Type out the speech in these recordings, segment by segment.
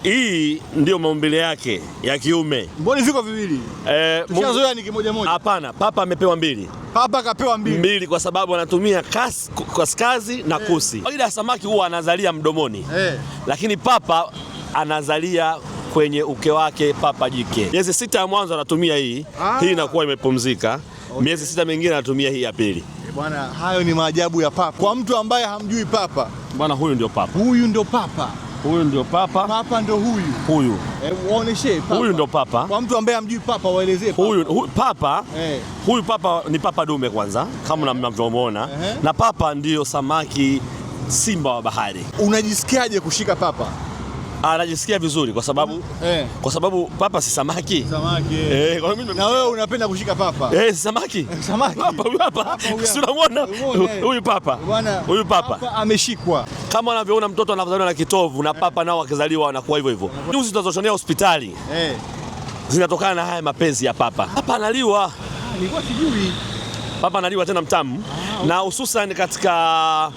Hii ndio maumbile yake ya kiume. Mbona viko viwili? Tushazoea ni kimoja moja. Hapana, papa amepewa mbili. Papa kapewa mbili kwa sababu anatumia kaskazi na kusi. Kawaida samaki huwa anazalia mdomoni. Lakini papa anazalia kwenye uke wake, papa jike. Miezi 6 ya mwanzo anatumia hii. Hii inakuwa imepumzika. Okay. Miezi 6 mingine anatumia hii ya pili. Bwana, hayo ni maajabu ya papa. Kwa mtu ambaye hamjui papa. Bwana, huyu ndio papa. Huyu ndio papa. Huyu ndio papa. Papa ndio huyu. Huyu. Muoneshe papa. Huyu ndio papa. Kwa mtu ambaye hamjui papa, waelezee papa. Huyu papa. Huyu papa ni papa dume kwanza, kama mnavyomuona. Na papa ndio samaki simba wa bahari. Unajisikiaje kushika papa? Anajisikia vizuri kwa sababu papa si samaki. Samaki. Na wewe unapenda kushika papa? Samaki. Samaki. Hapa. Si unamwona? Huyu papa. Huyu papa ameshikwa. Kama unavyoona mtoto anazaliwa na kitovu na papa nao wakizaliwa wanakuwa hivyo hivyo. Nyuzi tunazoshonea hospitali zinatokana na haya mapenzi ya papa. Papa analiwa. Nilikuwa sijui. Papa analiwa tena mtamu. Na hususan katika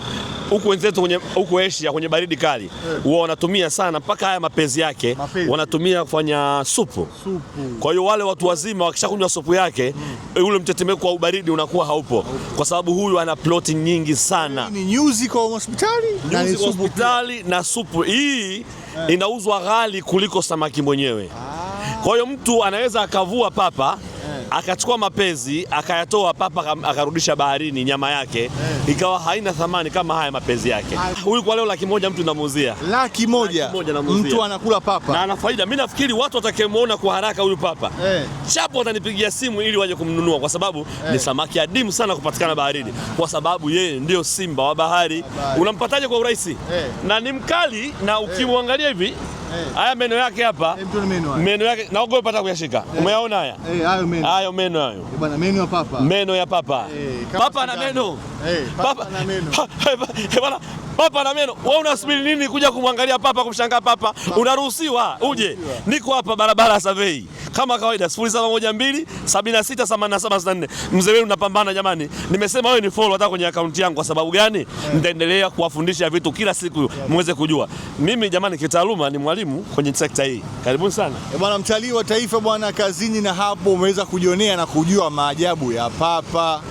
huku wenzetu huku Asia kwenye baridi kali wao wanatumia sana mpaka haya mapenzi yake wanatumia kufanya supu. Kwa hiyo wale watu wazima wakishakunywa supu yake ule mtetemeko wa ubaridi unakuwa haupo, kwa sababu huyu ana protein nyingi sana. Ni nyuzi kwa hospitali na supu hii inauzwa ghali kuliko samaki mwenyewe. Kwa hiyo mtu anaweza akavua papa akachukua mapenzi akayatoa papa akarudisha baharini, nyama yake ikawa haina thamani kama haya mapenzi yake. Huyu kwa leo 100,000 mtu namuuzia. 100,000 mtu anakula papa. Na ana faida. Mimi nafikiri watu watakayemuona kwa haraka huyu papa chapo watanipigia simu ili waje kumnunua, kwa sababu ni samaki adimu sana kupatikana baharini, kwa sababu yeye ndio simba wa bahari. Unampataje kwa urahisi? Na ni mkali, na ukimwangalia hivi haya meno yake hapa, meno yake naogopa hata kuyashika. Umeyaona haya? Hayo meno hayo. Bwana, meno ya papa. Meno ya papa. Papa na meno. Papa na meno. Bwana, papa na meno. Wewe unasubiri nini kuja kumwangalia papa, kumshangaa papa? Unaruhusiwa uje. Niko hapa barabara ya Survey. Kama kawaida 0712 76 87 64. Mzee wenu napambana jamani. Nimesema wewe ni follow hata kwenye akaunti yangu. Kwa sababu gani? Nitaendelea kuwafundisha vitu kila siku muweze kujua. Mimi jamani, kitaaluma ni mwalimu kwenye sekta hii. Karibuni sana. Bwana, mtalii wa taifa bwana, kazini na hapo umeweza kujionea na kujua maajabu ya papa.